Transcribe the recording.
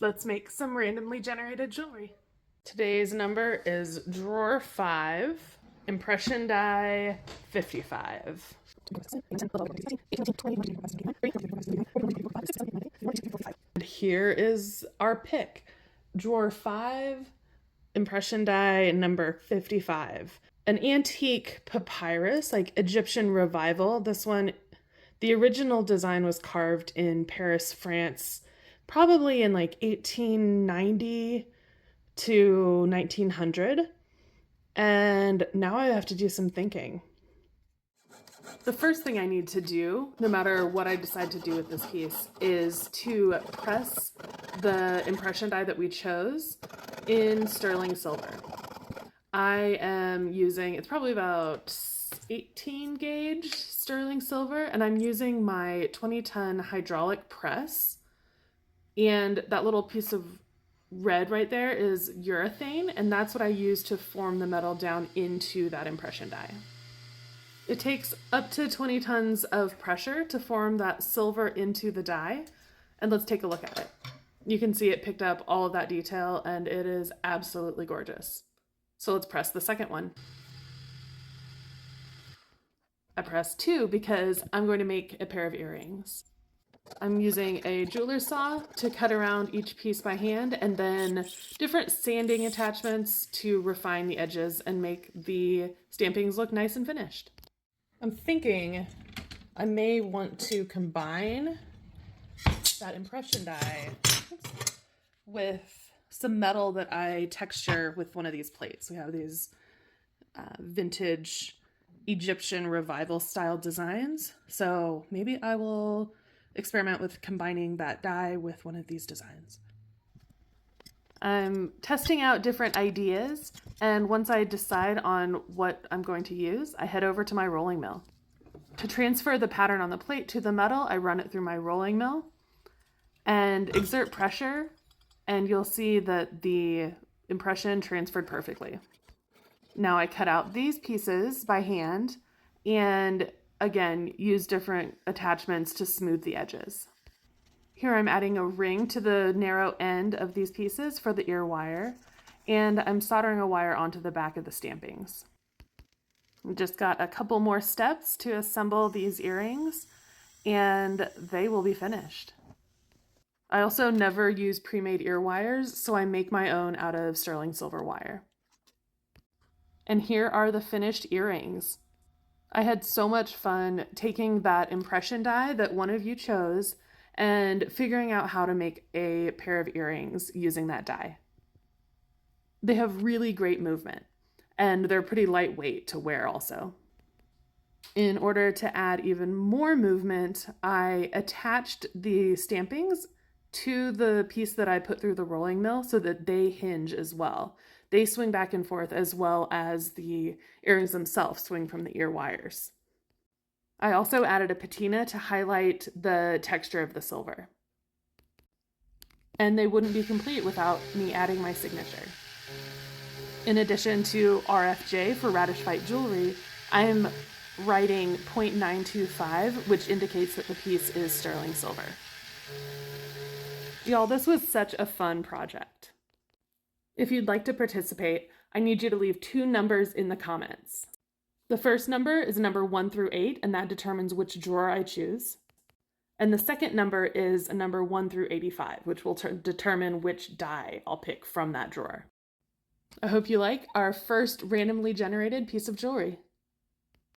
Let's make some randomly generated jewelry. Today's number is drawer 5, impression die 55. And here is our pick. Drawer 5, impression die number 55. An antique papyrus, like Egyptian revival. This one, the original design was carved in Paris, France, probably in like 1890 to 1900. And now I have to do some thinking. The first thing I need to do, no matter what I decide to do with this piece, is to press the impression die that we chose in sterling silver. I am using, it's probably about 18 gauge sterling silver, and I'm using my 20-ton hydraulic press. And that little piece of red right there is urethane, and that's what I use to form the metal down into that impression die. It takes up to 20 tons of pressure to form that silver into the die, and let's take a look at it. You can see it picked up all of that detail, and it is absolutely gorgeous. So let's press the second one. I press 2 because I'm going to make a pair of earrings. I'm using a jeweler's saw to cut around each piece by hand, and then different sanding attachments to refine the edges and make the stampings look nice and finished. I'm thinking I may want to combine that impression die with some metal that I texture with one of these plates. We have these vintage Egyptian revival style designs. So maybe I will experiment with combining that die with one of these designs. I'm testing out different ideas, and once I decide on what I'm going to use, I head over to my rolling mill. To transfer the pattern on the plate to the metal, I run it through my rolling mill and exert pressure, and you'll see that the impression transferred perfectly. Now I cut out these pieces by hand and again use different attachments to smooth the edges. Here I'm adding a ring to the narrow end of these pieces for the ear wire, and I'm soldering a wire onto the back of the stampings. I've just got a couple more steps to assemble these earrings, and they will be finished. I also never use pre-made ear wires, so I make my own out of sterling silver wire. And here are the finished earrings. I had so much fun taking that impression die that one of you chose and figuring out how to make a pair of earrings using that die. They have really great movement, and they're pretty lightweight to wear also. In order to add even more movement, I attached the stampings to the piece that I put through the rolling mill so that they hinge as well. They swing back and forth as well as the earrings themselves swing from the ear wires. I also added a patina to highlight the texture of the silver. And they wouldn't be complete without me adding my signature. In addition to RFJ for Radish Fight Jewelry, I'm writing .925, which indicates that the piece is sterling silver. Y'all, this was such a fun project. If you'd like to participate, I need you to leave 2 numbers in the comments. The first number is number 1 through 8, and that determines which drawer I choose. And the second number is a number 1 through 85, which will determine which die I'll pick from that drawer. I hope you like our first randomly generated piece of jewelry.